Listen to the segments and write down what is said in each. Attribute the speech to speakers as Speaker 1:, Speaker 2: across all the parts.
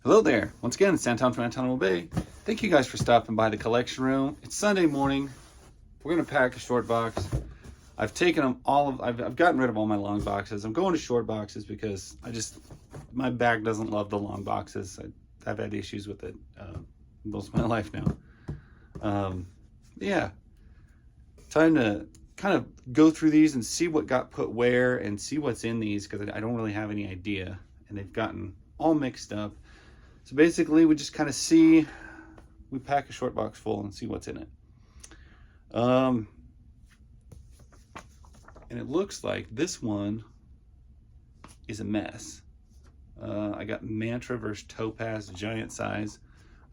Speaker 1: Hello there. Once again, it's Santown from Antonio Bay. Thank you guys for stopping by the collection room. It's Sunday morning. We're going to pack a short box. I've taken them I've gotten rid of all my long boxes. I'm going to short boxes because my bag doesn't love the long boxes. I've had issues with it most of my life now. Yeah. Time to kind of go through these and see what got put where and see what's in these, because I don't really have any idea. And they've gotten all mixed up. So basically, we just kind of we pack a short box full and see what's in it. And it looks like this one is a mess. I got Mantra versus Topaz, giant size.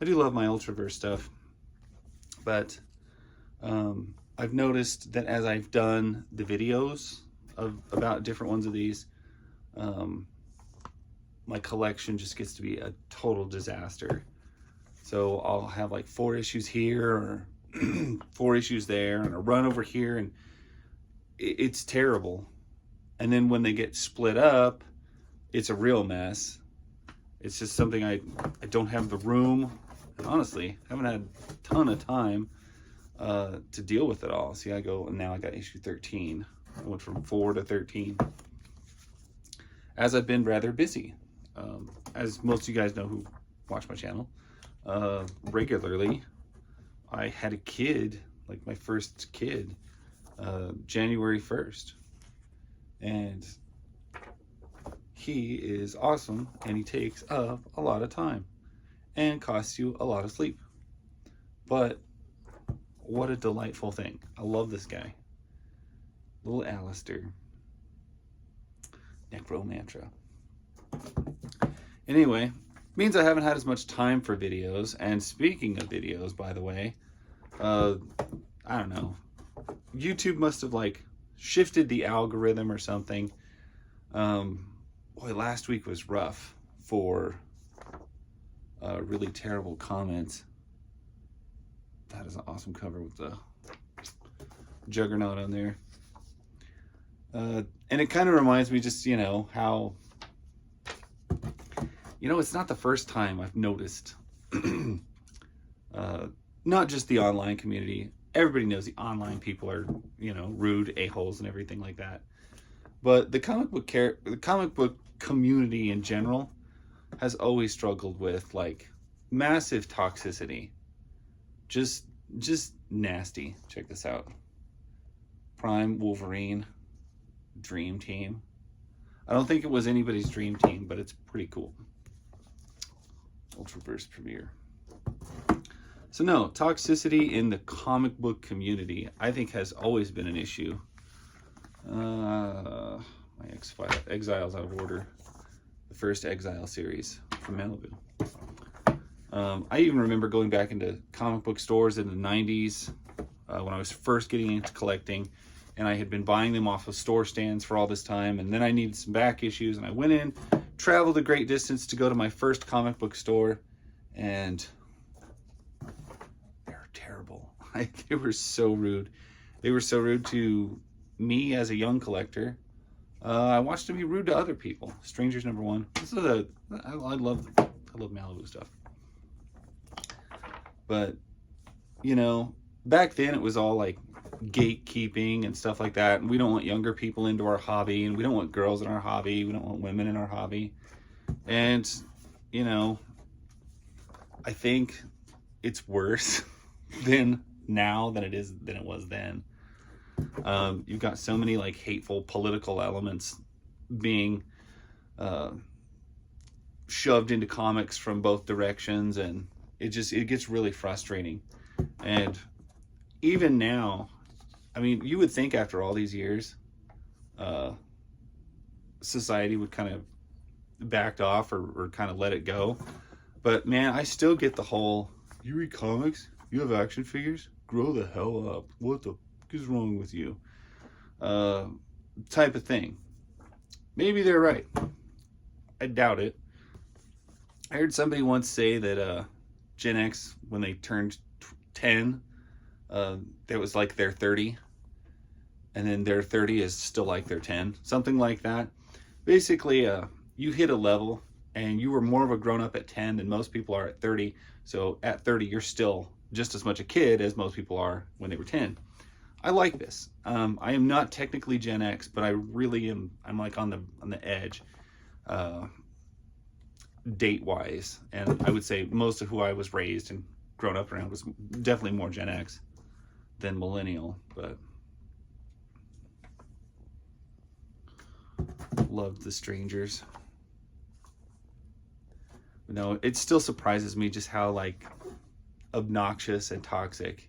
Speaker 1: I do love my Ultraverse stuff, but I've noticed that as I've done the videos about different ones of these, my collection just gets to be a total disaster. So I'll have like 4 issues here or 4 issues there and a run over here, and it's terrible. And then when they get split up, it's a real mess. It's just something I don't have the room. Honestly, I haven't had a ton of time to deal with it all. See, now I got issue 13. I went from 4 to 13. As I've been rather busy. As most of you guys know who watch my channel regularly, I had a kid, like my first kid, January 1st. And he is awesome, and he takes up a lot of time and costs you a lot of sleep. But what a delightful thing. I love this guy. Little Alistair. Necromantra. Anyway, means I haven't had as much time for videos. And speaking of videos, by the way, I don't know. YouTube must have like shifted the algorithm or something. Boy, last week was rough for really terrible comments. That is an awesome cover with the Juggernaut on there. And it kind of reminds me just, how, it's not the first time I've noticed, not just the online community. Everybody knows the online people are, rude a-holes and everything like that. But the comic book community in general has always struggled with like massive toxicity. Just nasty. Check this out. Prime Wolverine Dream Team. I don't think it was anybody's dream team, but it's pretty cool. Ultraverse Premiere. So no, toxicity in the comic book community, I think, has always been an issue. My Exile's out of order. The first Exile series from Malibu. I even remember going back into comic book stores in the 90s when I was first getting into collecting, and I had been buying them off of store stands for all this time, and then I needed some back issues, and I went in, traveled a great distance to go to my first comic book store, and they were terrible. They were so rude. They were so rude to me as a young collector. I watched them be rude to other people. Strangers Number 1. I love Malibu stuff. But, back then it was all like gatekeeping and stuff like that. And we don't want younger people into our hobby, and we don't want girls in our hobby. We don't want women in our hobby. And, I think it's worse than now than it was then. You've got so many like hateful political elements being shoved into comics from both directions, and it gets really frustrating. And even now, I mean, you would think after all these years, society would kind of backed off or kind of let it go. But man, I still get the whole, you read comics, you have action figures, grow the hell up. What the is wrong with you? Type of thing. Maybe they're right. I doubt it. I heard somebody once say that Gen X, when they turned 10, that was like their 30, and then their 30 is still like their 10, something like that. Basically, you hit a level and you were more of a grown-up at 10 than most people are at 30. So at 30, you're still just as much a kid as most people are when they were 10. I like this. I am not technically Gen X, but I really am. I'm like on the edge, date-wise, and I would say most of who I was raised and grown up around was definitely more Gen X than millennial. But loved The Strangers. No, it still surprises me just how like obnoxious and toxic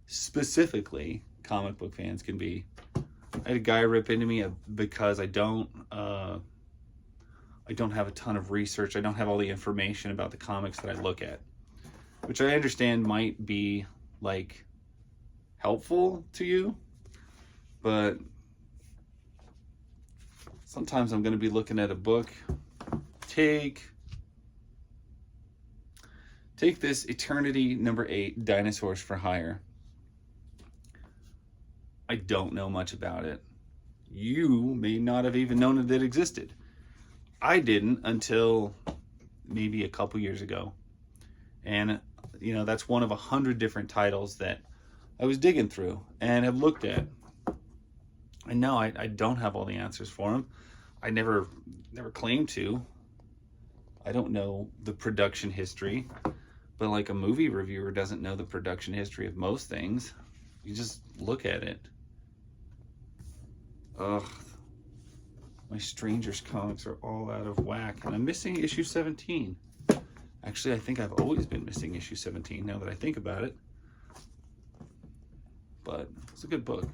Speaker 1: specifically comic book fans can be. I had a guy rip into me because I don't have a ton of research. I don't have all the information about the comics that I look at, which I understand might be like helpful to you, but sometimes I'm going to be looking at a book. Take this Eternity #8, Dinosaurs for Hire. I don't know much about it. You may not have even known that it existed. I didn't until maybe a couple years ago. And, you know, that's one of 100 different titles that I was digging through and have looked at. And no, I don't have all the answers for them. I never claimed to. I don't know the production history. But like a movie reviewer doesn't know the production history of most things. You just look at it. Ugh. My Strangers comics are all out of whack. And I'm missing issue 17. Actually, I think I've always been missing issue 17 now that I think about it. But it's a good book.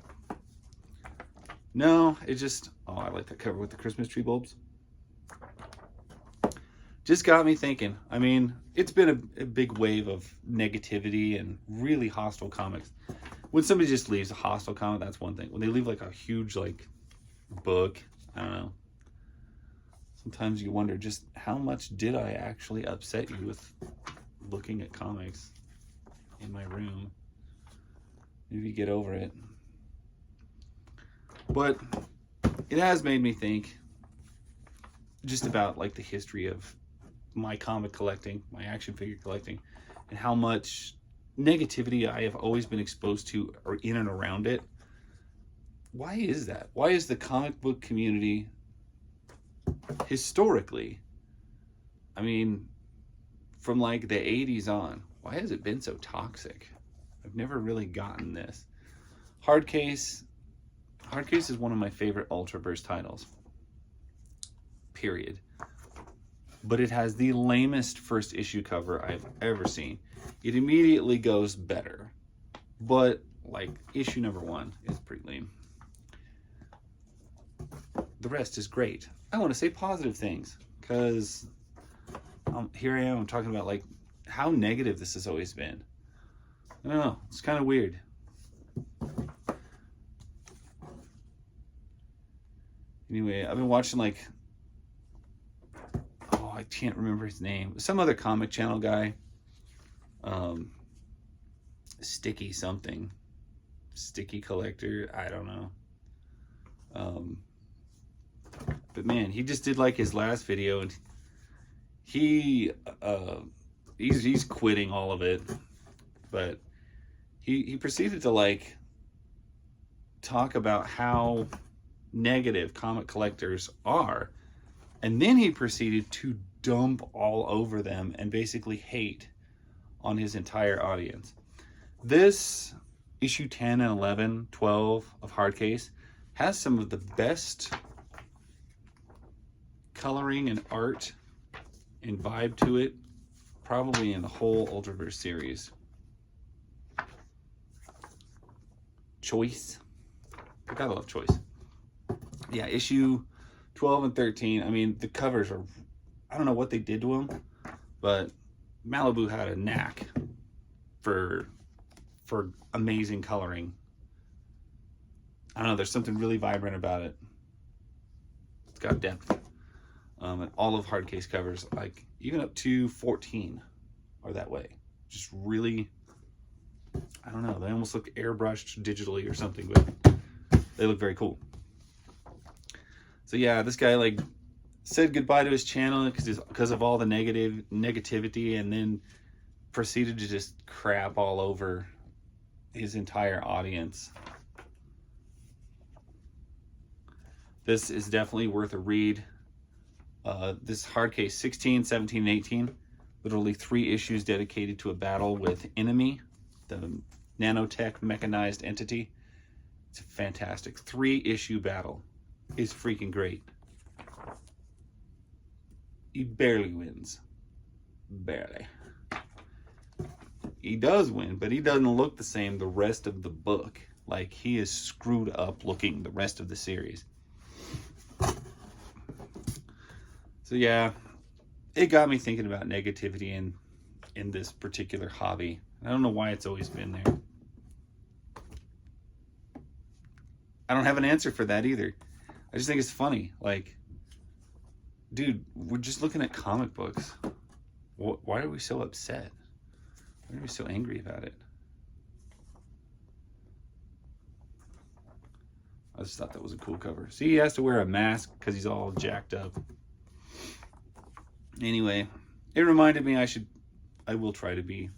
Speaker 1: No, it just... Oh, I like that cover with the Christmas tree bulbs. Just got me thinking. I mean, it's been a big wave of negativity and really hostile comics. When somebody just leaves a hostile comic, that's one thing. When they leave like a huge like book, I don't know. Sometimes you wonder just how much did I actually upset you with looking at comics in my room. Maybe get over it. But it has made me think just about like the history of my comic collecting, my action figure collecting, and how much negativity I have always been exposed to or in and around it. Why is that? Why is the comic book community historically, I mean, from like the 80s on, why has it been so toxic? I've never really gotten this. Hardcase is one of my favorite Ultraverse titles. Period. But it has the lamest first issue cover I've ever seen. It immediately goes better. But, like, issue #1 is pretty lame. The rest is great. I want to say positive things, because here I am, I'm talking about, like, how negative this has always been. I don't know. It's kind of weird. Anyway, I've been watching, like... I can't remember his name. Some other comic channel guy. Sticky something. Sticky Collector. I don't know. But man, he just did like his last video, and he's quitting all of it. But he proceeded to like talk about how negative comic collectors are. And then he proceeded to dump all over them and basically hate on his entire audience. This issue 10 and 11, 12 of Hardcase has some of the best coloring and art and vibe to it, probably in the whole Ultraverse series. Choice. I gotta love Choice. Yeah, issue 12 and 13, I mean, the covers are, I don't know what they did to them, but Malibu had a knack for amazing coloring. I don't know, there's something really vibrant about it. It's got depth. And all of Hardcase covers, like, even up to 14 are that way. Just really, I don't know, they almost look airbrushed digitally or something, but they look very cool. So yeah, this guy like said goodbye to his channel because of all the negativity, and then proceeded to just crap all over his entire audience. This is definitely worth a read. This hard case 16, 17, and 18. Literally 3 issues dedicated to a battle with Enemy, the nanotech mechanized entity. It's a fantastic 3-issue battle. It's freaking great. He barely wins. Barely. He does win, but he doesn't look the same the rest of the book. Like, he is screwed up looking the rest of the series. So yeah, it got me thinking about negativity in this particular hobby. I don't know why it's always been there. I don't have an answer for that either. I just think it's funny. Like, dude, we're just looking at comic books. Why are we so upset? Why are we so angry about it? I just thought that was a cool cover. See, he has to wear a mask because he's all jacked up. Anyway, it reminded me I will try to be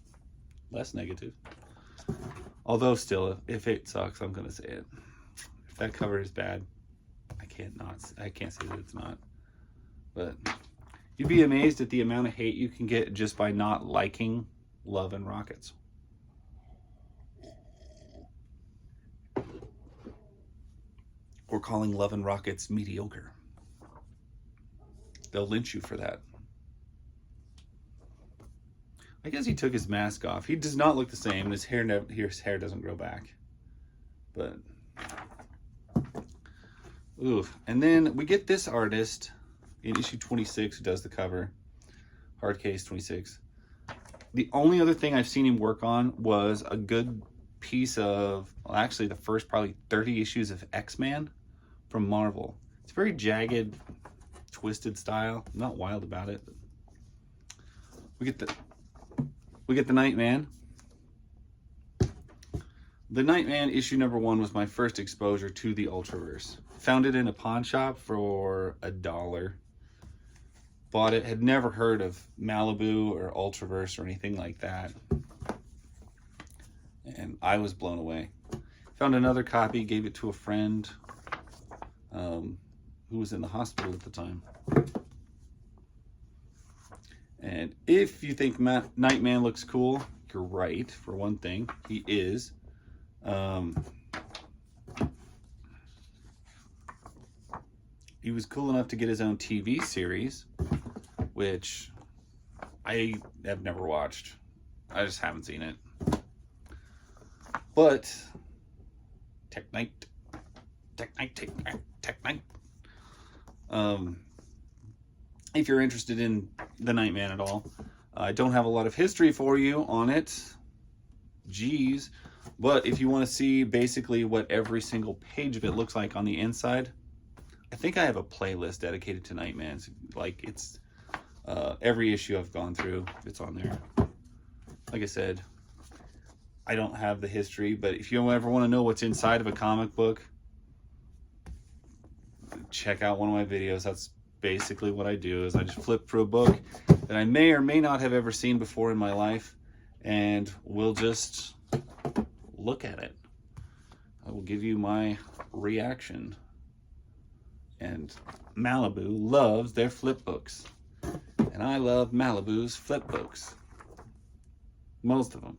Speaker 1: less negative. Although still, if it sucks, I'm going to say it. If that cover is bad, I can't say that it's not. But you'd be amazed at the amount of hate you can get just by not liking Love and Rockets. Or calling Love and Rockets mediocre. They'll lynch you for that. I guess he took his mask off. He does not look the same. His hair doesn't grow back. But oof. And then we get this artist in issue 26 who does the cover. Hard case 26. The only other thing I've seen him work on was a good piece of, well, actually the first probably 30 issues of X-Men from Marvel. It's very jagged, twisted style. I'm not wild about it. We get the Nightman. The Nightman issue number 1 was my first exposure to the Ultraverse. Found it in a pawn shop for $1. Bought it, had never heard of Malibu or Ultraverse or anything like that. And I was blown away. Found another copy, gave it to a friend who was in the hospital at the time. And if you think Nightman looks cool, you're right, for one thing. He is. He was cool enough to get his own TV series, which I have never watched. I just haven't seen it. But Tech Knight. If you're interested in the Nightman at all, I don't have a lot of history for you on it. Geez. But if you want to see basically what every single page of it looks like on the inside, I think I have a playlist dedicated to Nightman. Like, it's every issue I've gone through, it's on there. Like I said, I don't have the history, but if you ever want to know what's inside of a comic book, check out one of my videos. That's basically what I do, is I just flip through a book that I may or may not have ever seen before in my life, and we'll just look at it. I will give you my reaction. And Malibu loves their flip books, and I love Malibu's flip books. Most of them.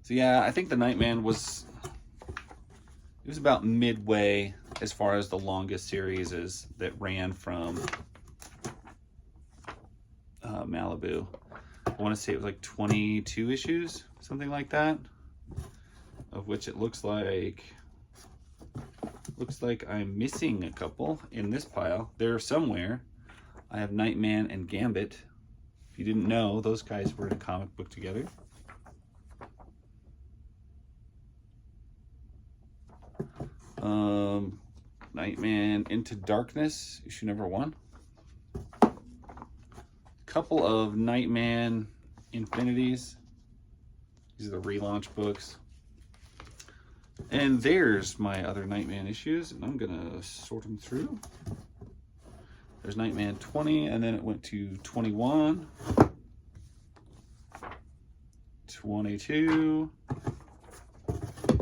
Speaker 1: So yeah, I think the Nightman was about midway as far as the longest series is that ran from Malibu. I want to say it was like 22 issues, something like that, of which it looks like I'm missing a couple in this pile. They're somewhere. I have Nightman and Gambit. If you didn't know, those guys were in a comic book together. Nightman Into Darkness, issue number 1. Couple of Nightman Infinities. These are the relaunch books. And there's my other Nightman issues, and I'm gonna sort them through. There's Nightman 20, and then it went to 21, 22,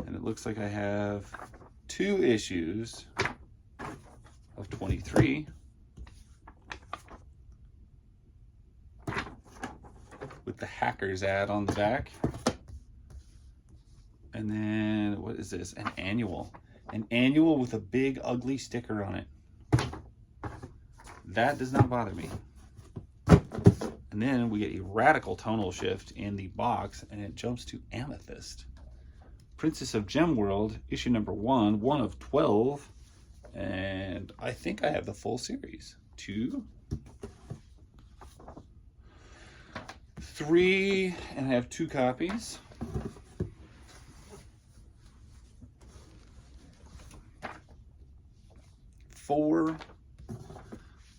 Speaker 1: and it looks like I have 2 issues of 23 with the Hackers ad on the back. And then, what is this? An annual with a big ugly sticker on it. That does not bother me. And then we get a radical tonal shift in the box, and it jumps to Amethyst. Princess of Gem World, issue number 1, 1 of 12. And I think I have the full series. 2, 3, and I have 2 copies. 4.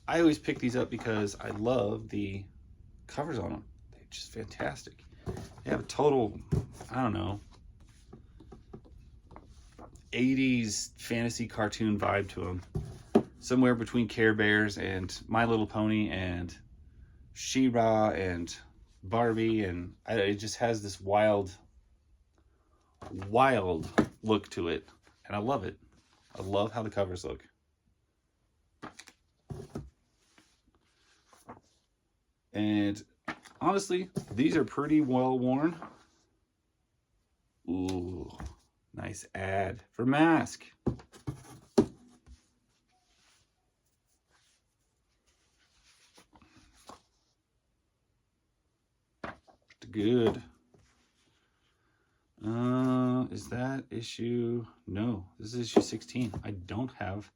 Speaker 1: I always pick these up because I love the covers on them. They're just fantastic. They have a total, I don't know, 80s fantasy cartoon vibe to them. Somewhere between Care Bears and My Little Pony and She-Ra and Barbie, and it just has this wild look to it, and I love it. I love how the covers look. And honestly, these are pretty well worn. Ooh, nice ad for Mask. Good. Is that issue? No, this is issue 16. I don't have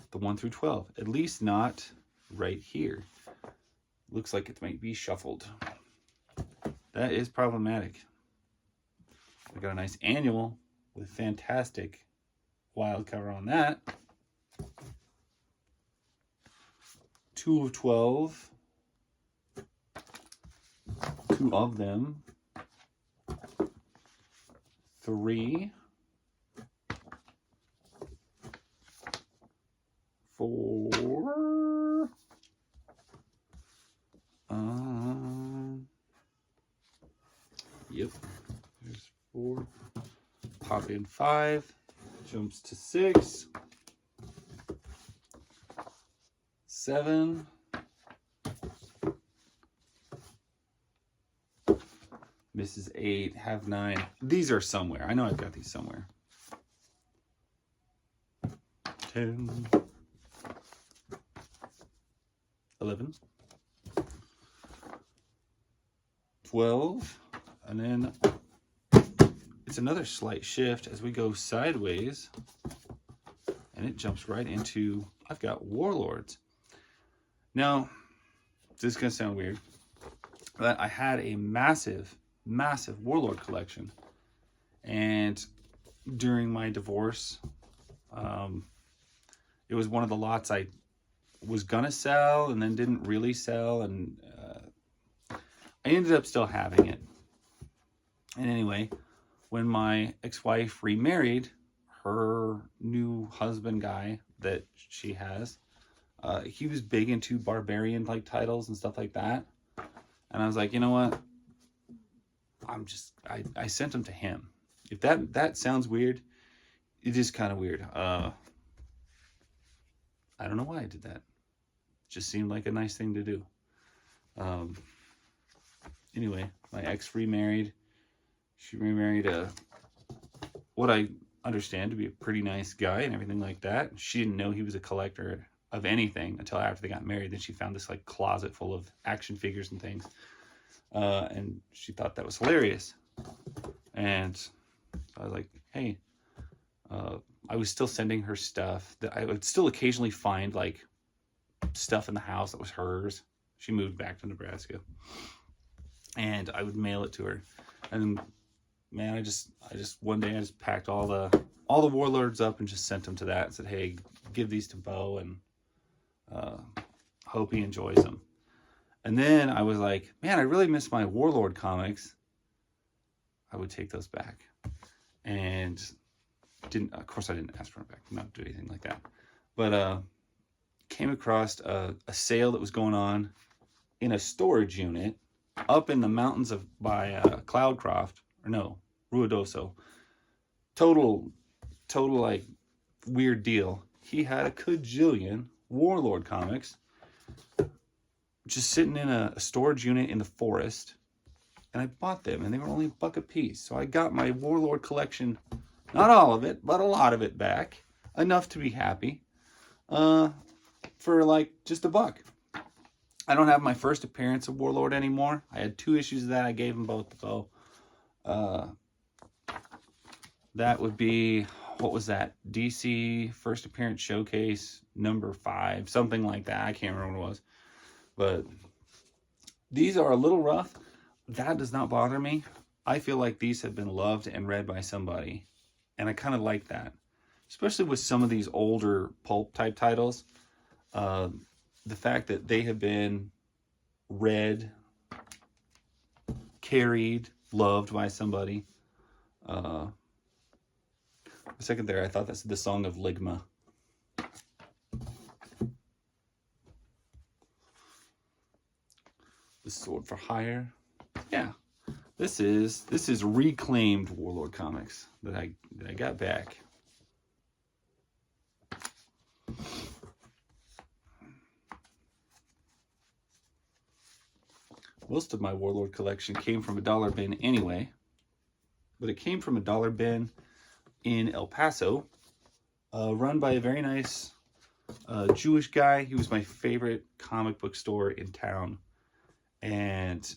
Speaker 1: the 1 through 12, at least not right here. Looks like it might be shuffled. That is problematic. We got a nice annual with fantastic wild cover on that. 2 of 12. 2 of them. 3. 4. Yep. There's 4. Pop in 5. Jumps to 6. 7. Misses 8. Have 9. These are somewhere. I know I've got these somewhere. 10. 11. 12. And then it's another slight shift as we go sideways, and it jumps right into, I've got Warlords. Now, this is going to sound weird, but I had a massive Warlord collection, and during my divorce, it was one of the lots I was gonna sell and then didn't really sell, and I ended up still having it. And anyway, when my ex-wife remarried, her new husband guy that she has, he was big into barbarian like titles and stuff like that. And I was like, you know what? I sent them to him. If that sounds weird, it is kind of weird. I don't know why I did that. It just seemed like a nice thing to do. Anyway, my ex remarried. She remarried what I understand to be a pretty nice guy and everything like that. She didn't know he was a collector of anything until after they got married. Then she found this like closet full of action figures and things. And she thought that was hilarious. And I was like, hey, I was still sending her stuff. That I would still occasionally find like stuff in the house that was hers. She moved back to Nebraska, and I would mail it to her. And man, I just one day I just packed all the Warlords up and just sent them to that and said, hey, give these to Bo, and hope he enjoys them. And then I was like, man, I really miss my Warlord comics. I would take those back. And Of course I didn't ask for it back, not do anything like that. But came across a sale that was going on in a storage unit up in the mountains by Cloudcroft, or no, Ruidoso. Total like weird deal. He had a cajillion Warlord comics just sitting in a storage unit in the forest, and I bought them, and they were only $1 a piece. So I got my Warlord collection, not all of it, but a lot of it back, enough to be happy, for like just $1. I don't have my first appearance of Warlord anymore. I had 2 issues of that. I gave them both, though. That would be, what was that? DC First Appearance Showcase number 5, something like that. I can't remember what it was. But these are a little rough. That does not bother me. I feel like these have been loved and read by somebody. And I kind of like that. Especially with some of these older pulp type titles. The fact that they have been read, carried, loved by somebody. A second there, I thought that's the Song of Ligma. The Sword for Hire. Yeah. This is reclaimed Warlord comics that I got back. Most of my Warlord collection came from a dollar bin anyway, but it came from a dollar bin in El Paso, run by a very nice Jewish guy. He was my favorite comic book store in town, and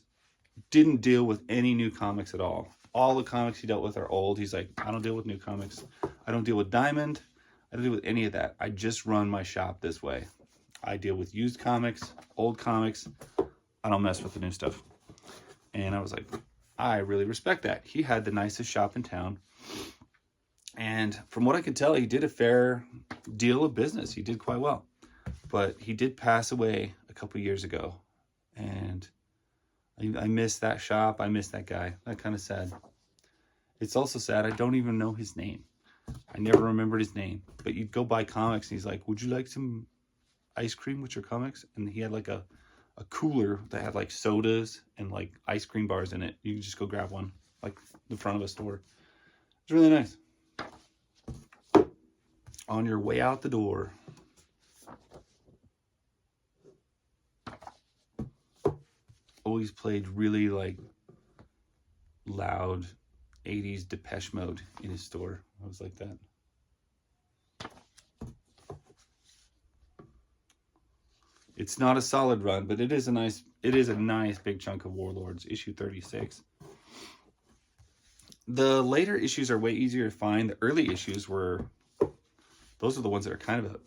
Speaker 1: didn't deal with any new comics at all. All the comics he dealt with are old. He's like, I don't deal with new comics. I don't deal with Diamond. I don't deal with any of that. I just run my shop this way. I deal with used comics, old comics. I don't mess with the new stuff. And I was like, I really respect that. He had the nicest shop in town. And from what I could tell, he did a fair deal of business. He did quite well. But he did pass away a couple years ago. And I miss that shop. I miss that guy. That kind of sad. It's also sad I don't even know his name. I never remembered his name. But you'd go buy comics and he's like, would you like some ice cream with your comics? And he had like a cooler that had like sodas and like ice cream bars in it. You can just go grab one, like the front of a store. It's really nice. On your way out the door. Always played really like loud 80s Depeche Mode in his store. I was like that. It's not a solid run, but it is a nice big chunk of Warlords, issue 36. The later issues are way easier to find. The early issues those are the ones that are kind of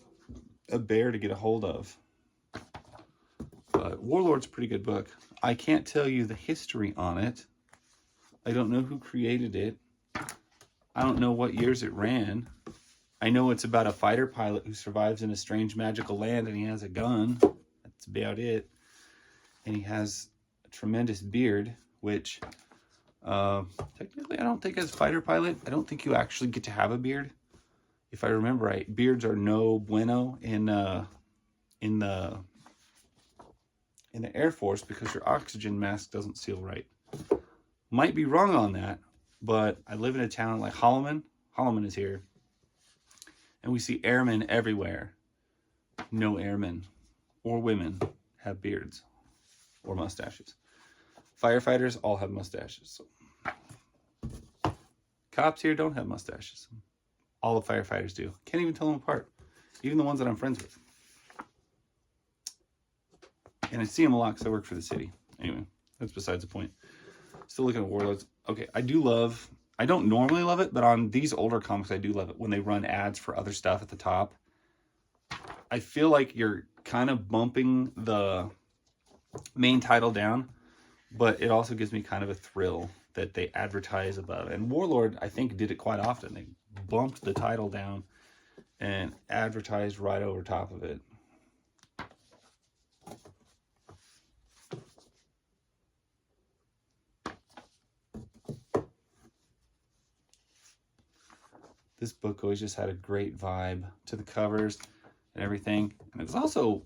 Speaker 1: a bear to get a hold of. But Warlord's a pretty good book. I can't tell you the history on it. I don't know who created it. I don't know what years it ran. I know it's about a fighter pilot who survives in a strange magical land and he has a gun. That's about it. And he has a tremendous beard, which technically I don't think as fighter pilot, I don't think you actually get to have a beard. If I remember right, beards are no bueno in the Air Force because your oxygen mask doesn't seal right. Might be wrong on that, but I live in a town like Holloman. Holloman is here. And we see airmen everywhere. No airmen or women have beards or mustaches. Firefighters all have mustaches. So. Cops here don't have mustaches. All the firefighters do. Can't even tell them apart. Even the ones that I'm friends with. And I see them a lot because I work for the city. Anyway, that's besides the point. Still looking at Warlords. Okay, I don't normally love it, but on these older comics, I do love it when they run ads for other stuff at the top. I feel like you're kind of bumping the main title down, but it also gives me kind of a thrill that they advertise above. And Warlord, I think, did it quite often. They bumped the title down and advertised right over top of it. This book always just had a great vibe to the covers and everything. And I was also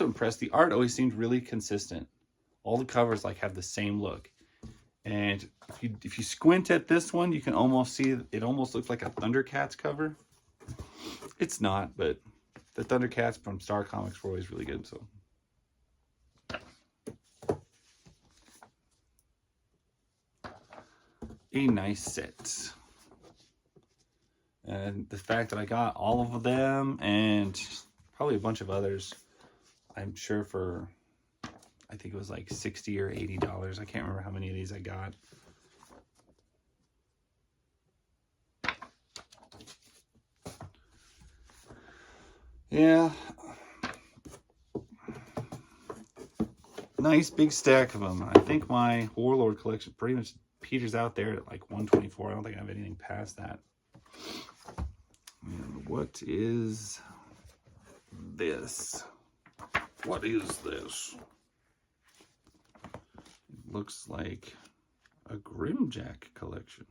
Speaker 1: impressed. The art always seemed really consistent. All the covers like have the same look. And if you squint at this one, you can almost see it almost looks like a Thundercats cover. It's not, but the Thundercats from Star Comics were always really good. So a nice set. And the fact that I got all of them and probably a bunch of others, I'm sure for, I think it was like $60 or $80. I can't remember how many of these I got. Yeah. Nice big stack of them. I think my Warlord collection pretty much peters out there at like 124. I don't think I have anything past that. And what is this? What is this? It looks like a Grimjack collection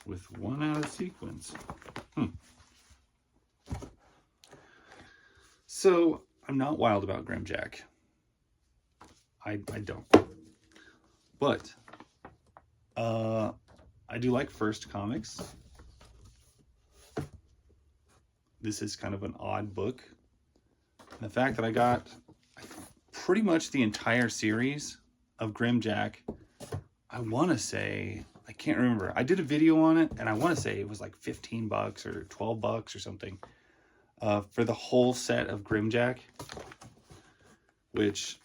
Speaker 1: with one out of sequence. So I'm not wild about Grimjack. I don't. But I do like First Comics. This is kind of an odd book. And the fact that I got pretty much the entire series of Grimjack, I want to say, I can't remember. I did a video on it, and I want to say it was like $15 or $12 or something for the whole set of Grimjack, which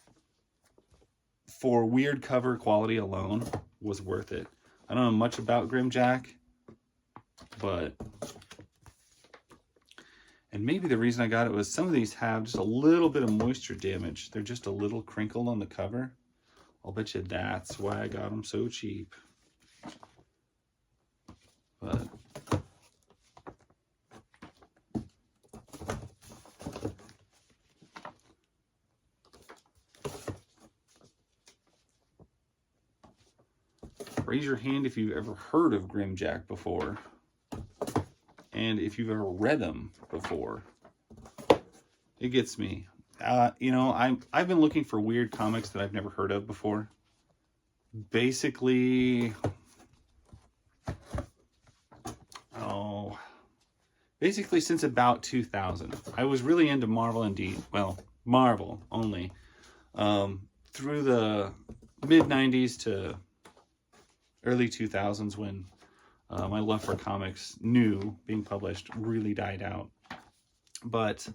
Speaker 1: for weird cover quality alone was worth it. I don't know much about Grimjack, but... And maybe the reason I got it was some of these have just a little bit of moisture damage. They're just a little crinkled on the cover. I'll bet you that's why I got them so cheap. But raise your hand if you've ever heard of Grimjack before. And if you've ever read them before. It gets me. You know, I've been looking for weird comics that I've never heard of before. Basically, since about 2000. I was really into Marvel indeed. Well, Marvel only. Through the mid-90s to early 2000s when my love for comics, new, being published, really died out. But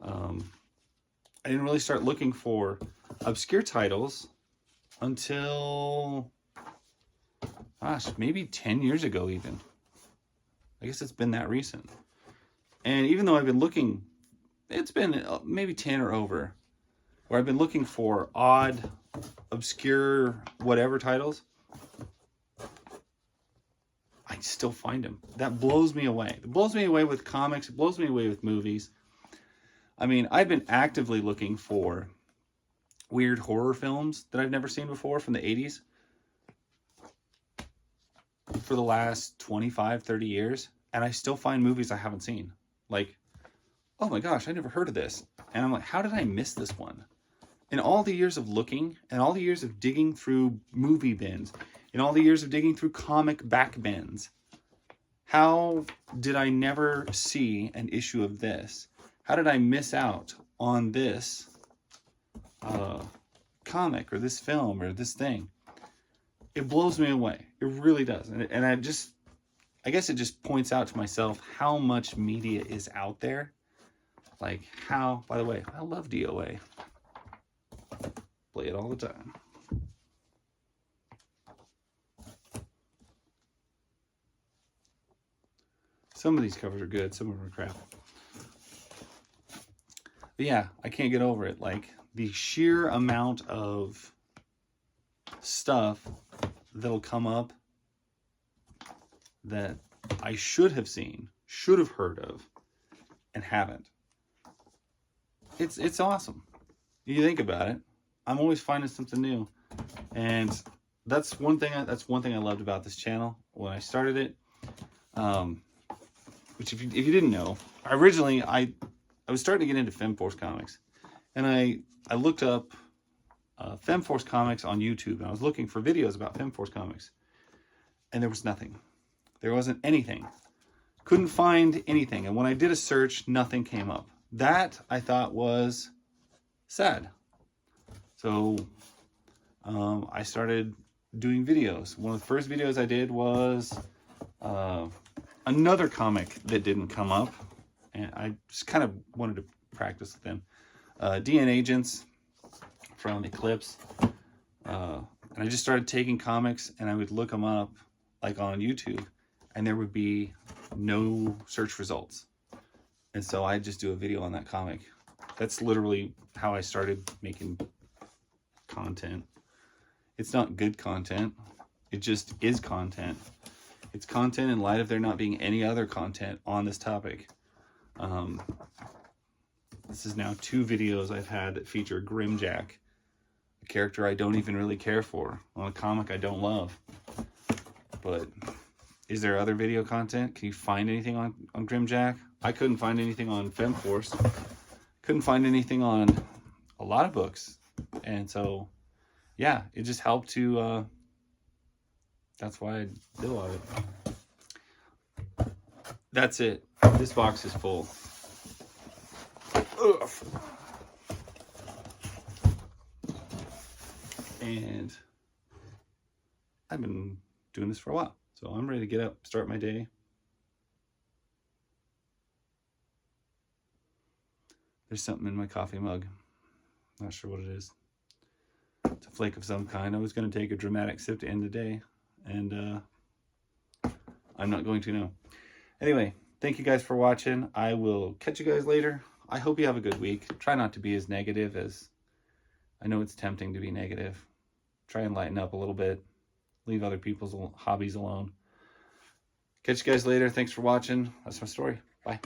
Speaker 1: I didn't really start looking for obscure titles until, gosh, maybe 10 years ago even. I guess it's been that recent. And even though I've been looking, it's been maybe 10 or over, where I've been looking for odd, obscure, whatever titles, I still find them. That blows me away. It blows me away with comics. It blows me away with movies. I mean, I've been actively looking for weird horror films that I've never seen before from the 80s for the last 25, 30 years. And I still find movies I haven't seen. Like, oh my gosh, I never heard of this. And I'm like, how did I miss this one? In all the years of looking and all the years of digging through movie bins, in all the years of digging through comic back bins, how did I never see an issue of this? How did I miss out on this comic or this film or this thing? It blows me away. It really does. And I guess it just points out to myself how much media is out there. Like how, by the way, I love DOA. Play it all the time. Some of these covers are good, some of them are crap. But yeah, I can't get over it. Like the sheer amount of stuff that'll come up that I should have seen, should have heard of, and haven't. It's awesome. You think about it. I'm always finding something new, and that's one thing I loved about this channel when I started it. Which if you didn't know, originally I was starting to get into Femforce comics, and I looked up Femforce comics on YouTube, and I was looking for videos about Femforce comics, and there was nothing. There wasn't anything. Couldn't find anything. And when I did a search, nothing came up. That I thought was sad. So I started doing videos. One of the first videos I did was another comic that didn't come up, and I just kind of wanted to practice with them. DN Agents from Eclipse. And I just started taking comics, and I would look them up like on YouTube, and there would be no search results. And so I just do a video on that comic. That's literally how I started making content. It's not good content. It just is content. It's content in light of there not being any other content on this topic. This is now 2 videos I've had that feature Grimjack, a character I don't even really care for, on a comic I don't love. But is there other video content? Can you find anything on Grimjack? I couldn't find anything on Femforce. Couldn't find anything on a lot of books. And so, yeah, it just helped to, that's why I did a lot of it. That's it. This box is full. Ugh. And I've been doing this for a while, so I'm ready to get up, start my day. There's something in my coffee mug. Not sure what it is. It's a flake of some kind. I was going to take a dramatic sip to end the day, and I'm not going to now. Anyway, thank you guys for watching. I will catch you guys later. I hope you have a good week. Try not to be as negative as... I know it's tempting to be negative. Try and lighten up a little bit. Leave other people's hobbies alone. Catch you guys later. Thanks for watching. That's my story. Bye.